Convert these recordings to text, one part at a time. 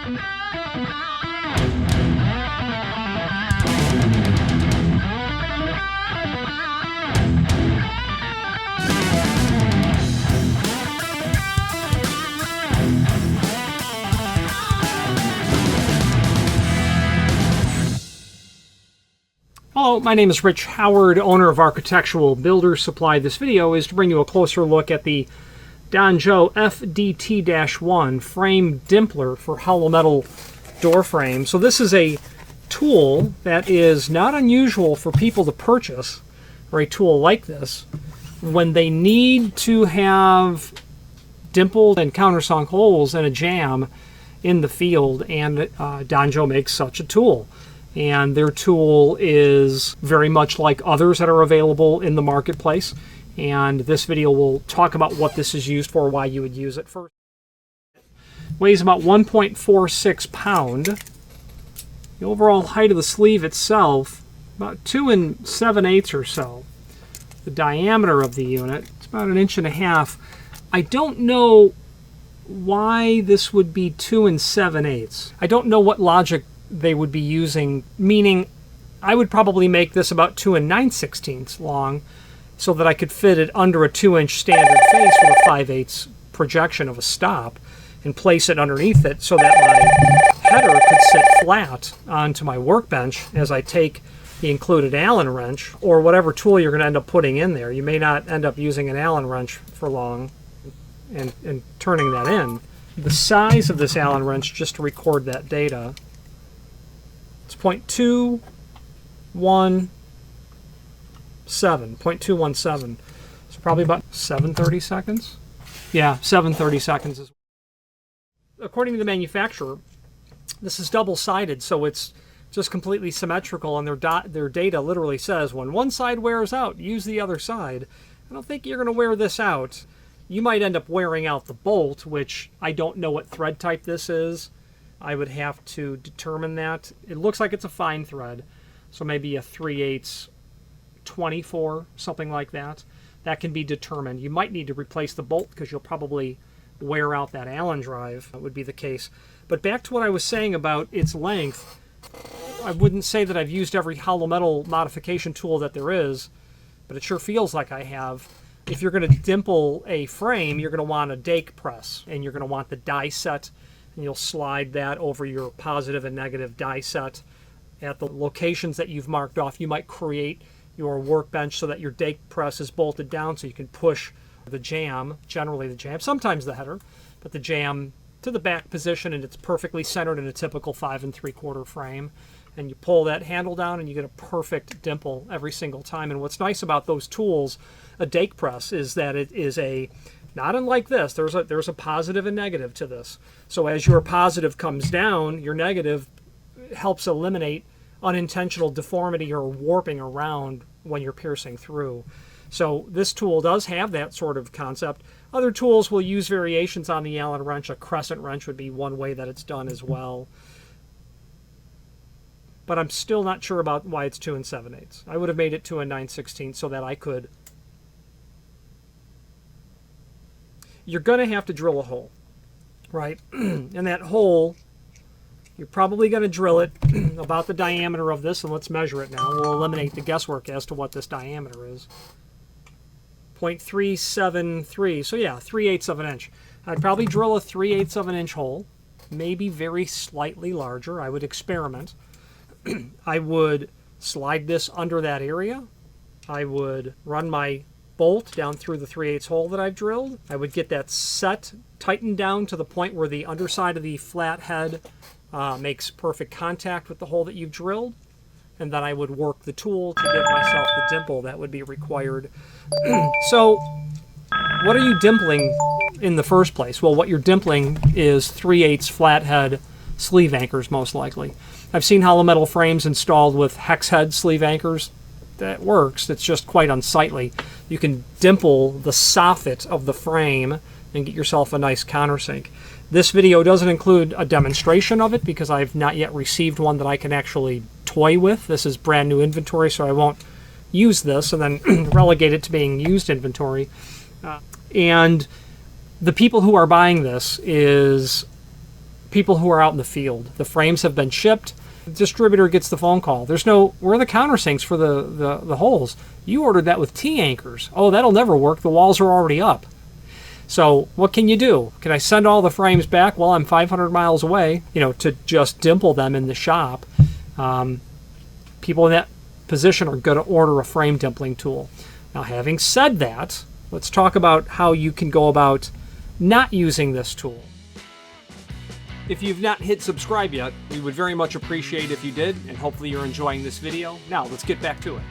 Hello, my name is Rich Howard, owner of Architectural Builder Supply. This video is to bring you a closer look at the Donjo FDT-1 frame dimpler for hollow metal door frames. So this is a tool that is not unusual for people to purchase, or a tool like this, when they need to have dimpled and countersunk holes in a jamb in the field, and Donjo makes such a tool. And their tool is very much like others that are available in the marketplace. And this video will talk about what this is used for, why you would use it first. It weighs about 1.46 pound. The overall height of the sleeve itself, about 2 7/8 or so. The diameter of the unit, it's about 1.5 inches. I don't know why this would be 2 7/8. I don't know what logic they would be using, meaning I would probably make this about 2 9/16 long so that I could fit it under a 2-inch standard face with a 5/8 projection of a stop and place it underneath it so that my header could sit flat onto my workbench as I take the included Allen wrench or whatever tool you're going to end up putting in there. You may not end up using an Allen wrench for long and turning that in. The size of this Allen wrench, just to record that data, it's 0.217, so probably about 7/30 seconds. Yeah, 7/30 seconds. According to the manufacturer, this is double-sided, so it's just completely symmetrical, and their data literally says when one side wears out, use the other side. I don't think you're going to wear this out. You might end up wearing out the bolt, which I don't know what thread type this is. I would have to determine that. It looks like it's a fine thread, so maybe a 3/8 24, something like that. That can be determined. You might need to replace the bolt because you'll probably wear out that Allen drive. That would be the case. But back to what I was saying about its length, I wouldn't say that I've used every hollow metal modification tool that there is, but it sure feels like I have. If you're going to dimple a frame, you're going to want a dake press, and you're going to want the die set, and you'll slide that over your positive and negative die set at the locations that you've marked off. You might create your workbench so that your dake press is bolted down so you can push the jamb, generally the jamb, sometimes the header, but the jamb to the back position, and it's perfectly centered in a typical 5 3/4 frame. And you pull that handle down and you get a perfect dimple every single time. And what's nice about those tools, a dake press, is that it is not unlike this. There's a positive and negative to this. So as your positive comes down, your negative helps eliminate unintentional deformity or warping around when you're piercing through. So this tool does have that sort of concept. Other tools will use variations on the Allen wrench. A crescent wrench would be one way that it's done as well. But I'm still not sure about why it's 2 7/8. I would have made it 2 9/16 so that I could. You're going to have to drill a hole, right? And that hole, you're probably going to drill it about the diameter of this, and let's measure it now. We'll eliminate the guesswork as to what this diameter is. 0.373, so yeah, 3/8 of an inch. I'd probably drill a 3/8 of an inch hole, maybe very slightly larger. I would experiment. I would slide this under that area. I would run my bolt down through the 3/8 hole that I've drilled. I would get that set, tightened down to the point where the underside of the flat head makes perfect contact with the hole that you've drilled. And then I would work the tool to give myself the dimple that would be required. So what are you dimpling in the first place? Well, what you're dimpling is 3/8 flathead sleeve anchors, most likely. I've seen hollow metal frames installed with hex head sleeve anchors. That works. It's just quite unsightly. You can dimple the soffit of the frame and get yourself a nice countersink. This video doesn't include a demonstration of it because I've not yet received one that I can actually toy with. This is brand new inventory, so I won't use this and then relegate it to being used inventory. And the people who are buying this is people who are out in the field. The frames have been shipped. The distributor gets the phone call. There's no, where are the countersinks for the holes? You ordered that with T-anchors. Oh, that'll never work. The walls are already up. So what can you do? Can I send all the frames back while I'm 500 miles away, to just dimple them in the shop? People in that position are going to order a frame dimpling tool. Now, having said that, let's talk about how you can go about not using this tool. If you've not hit subscribe yet, we would very much appreciate if you did, and hopefully you're enjoying this video. Now, let's get back to it.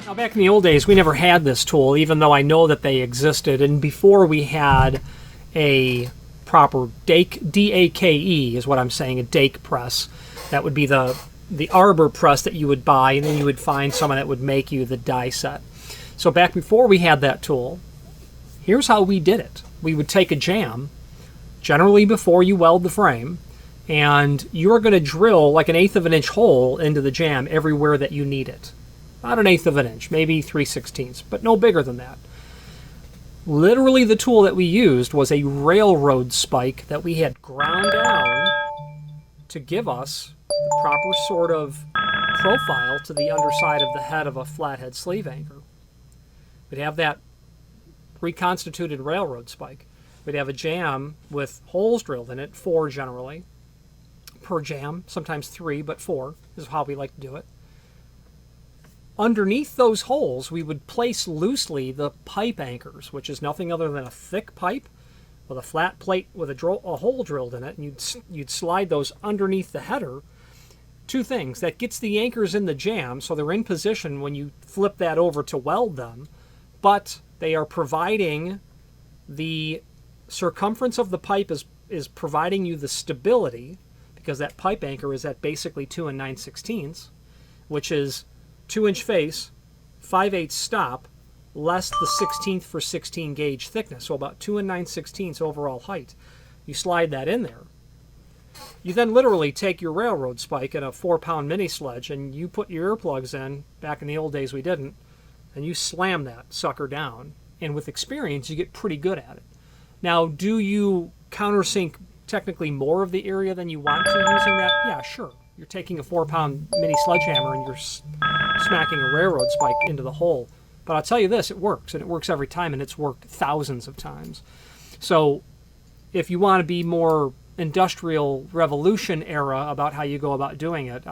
Now, back in the old days, we never had this tool, even though I know that they existed. And before we had a proper dake, D-A-K-E is what I'm saying, a dake press. That would be the arbor press that you would buy, and then you would find someone that would make you the die set. So back before we had that tool, here's how we did it. We would take a jam, generally before you weld the frame, and you're going to drill like an 1/8 of an inch hole into the jam everywhere that you need it. About an 1/8 of an inch, maybe 3/16, but no bigger than that. Literally, the tool that we used was a railroad spike that we had ground down to give us the proper sort of profile to the underside of the head of a flathead sleeve anchor. We'd have that reconstituted railroad spike. We'd have a jam with holes drilled in it, 4 generally, per jam, sometimes 3, but 4 is how we like to do it. Underneath those holes, we would place loosely the pipe anchors, which is nothing other than a thick pipe with a flat plate with a hole drilled in it, and you'd slide those underneath the header. 2 things. That gets the anchors in the jam, so they're in position when you flip that over to weld them, but they are providing the circumference of the pipe is providing you the stability, because that pipe anchor is at basically 2 9/16, which is 2-inch face, 5/8 stop, less the 1/16 for 16 gauge thickness, so about 2 9/16 overall height. You slide that in there. You then literally take your railroad spike and a 4-pound mini sledge, and you put your earplugs in. Back in the old days we didn't, and you slam that sucker down, and with experience you get pretty good at it. Now, do you countersink technically more of the area than you want to using that? Yeah, sure. You're taking a 4-pound mini sledgehammer and you're smacking a railroad spike into the hole. But I'll tell you this, it works, and it works every time, and it's worked thousands of times. So if you want to be more industrial revolution era about how you go about doing it,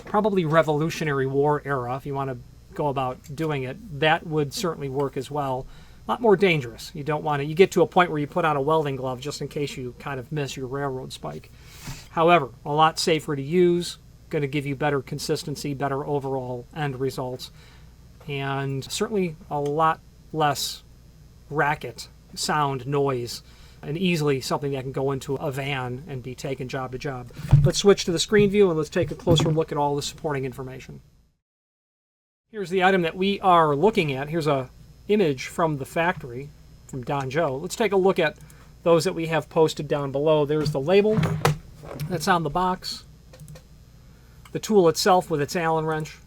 probably Revolutionary War era, if you want to go about doing it, that would certainly work as well. A lot more dangerous. You don't want to, you get to a point where you put on a welding glove just in case you kind of miss your railroad spike. However, a lot safer to use, going to give you better consistency, better overall end results, and certainly a lot less racket, sound, noise, and easily something that can go into a van and be taken job to job. Let's switch to the screen view and let's take a closer look at all the supporting information. Here's the item that we are looking at. Here's a image from the factory, from Don Joe. Let's take a look at those that we have posted down below. There's the label that's on the box, the tool itself with its Allen wrench,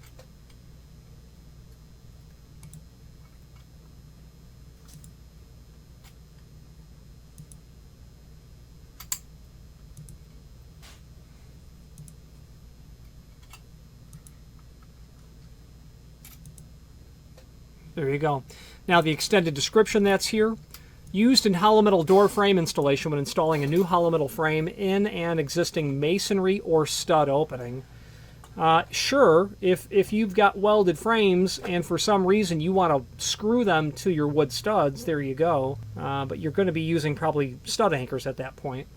there you go. Now the extended description that's here. Used in hollow metal door frame installation when installing a new hollow metal frame in an existing masonry or stud opening. Sure, if you've got welded frames and for some reason you want to screw them to your wood studs, there you go. But you're going to be using probably stud anchors at that point.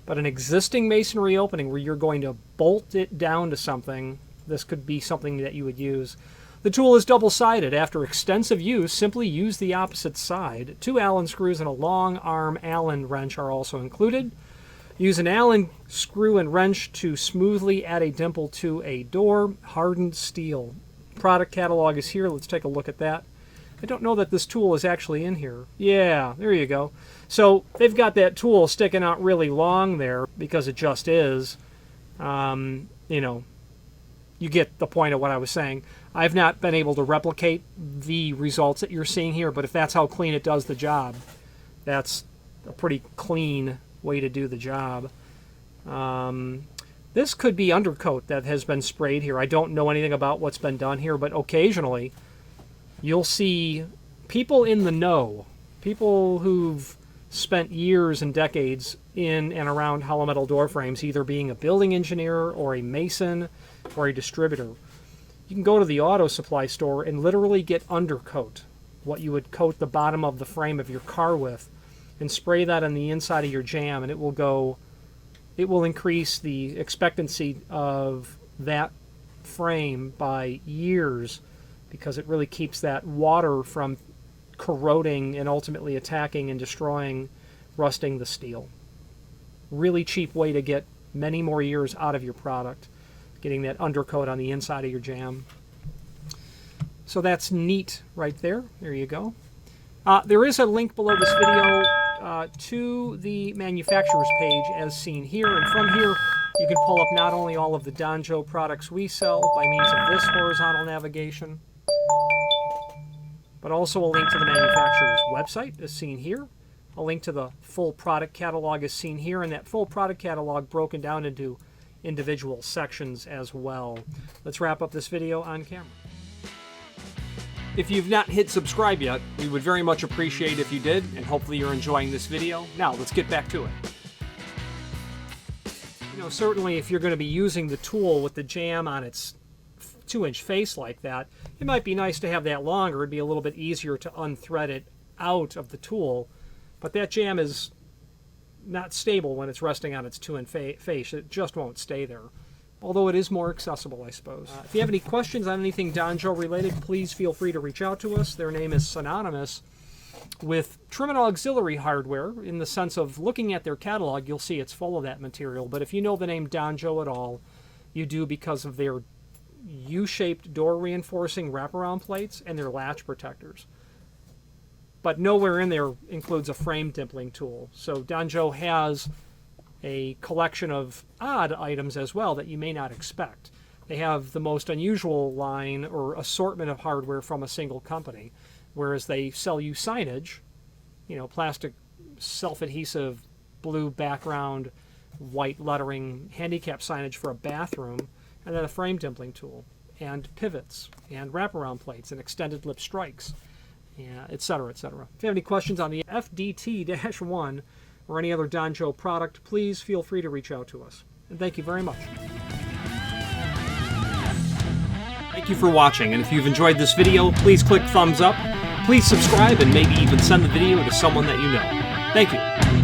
But an existing masonry opening where you're going to bolt it down to something, this could be something that you would use. The tool is double-sided. After extensive use, simply use the opposite side. 2 Allen screws and a long arm Allen wrench are also included. Use an Allen screw and wrench to smoothly add a dimple to a door. Hardened steel. Product catalog is here. Let's take a look at that. I don't know that this tool is actually in here. Yeah, there you go. So they've got that tool sticking out really long there because it just is. You know, you get the point of what I was saying. I've not been able to replicate the results that you're seeing here, but if that's how clean it does the job, that's a pretty clean way to do the job. This could be undercoat that has been sprayed here. I don't know anything about what's been done here, but occasionally you'll see people in the know, people who've spent years and decades in and around hollow metal door frames, either being a building engineer or a mason or a distributor. You can go to the auto supply store and literally get undercoat, what you would coat the bottom of the frame of your car with, and spray that on the inside of your jamb, and it will increase the expectancy of that frame by years, because it really keeps that water from corroding and ultimately attacking and destroying, rusting the steel. Really cheap way to get many more years out of your product, getting that undercoat on the inside of your jamb. So that's neat right there. There you go. There is a link below this video to the manufacturer's page as seen here, and from here you can pull up not only all of the Danjo products we sell by means of this horizontal navigation, but also a link to the manufacturer's website as seen here, a link to the full product catalog as seen here, and that full product catalog broken down into individual sections as well. Let's wrap up this video on camera. If you've not hit subscribe yet, we would very much appreciate if you did, and hopefully you're enjoying this video. Now, let's get back to it. You know, certainly if you're going to be using the tool with the jamb on its 2-inch face like that, it might be nice to have that longer. It'd be a little bit easier to unthread it out of the tool, but that jamb is not stable when it's resting on its 2-inch face. It just won't stay there. Although it is more accessible, I suppose. If you have any questions on anything Danjo related, please feel free to reach out to us. Their name is synonymous with trim and auxiliary hardware, in the sense of looking at their catalog, you'll see it's full of that material. But if you know the name Danjo at all, you do because of their U-shaped door reinforcing wraparound plates and their latch protectors. But nowhere in there includes a frame dimpling tool. So Danjo has a collection of odd items as well that you may not expect. They have the most unusual line or assortment of hardware from a single company, whereas they sell you signage, you know, plastic self-adhesive blue background, white lettering handicap signage for a bathroom, and then a frame dimpling tool, and pivots, and wraparound plates, and extended lip strikes, yeah, etc., etc. If you have any questions on the FDT-1 or any other Danjo product, please feel free to reach out to us. And thank you very much. Thank you for watching, and if you've enjoyed this video, please click thumbs up, please subscribe, and maybe even send the video to someone that you know. Thank you.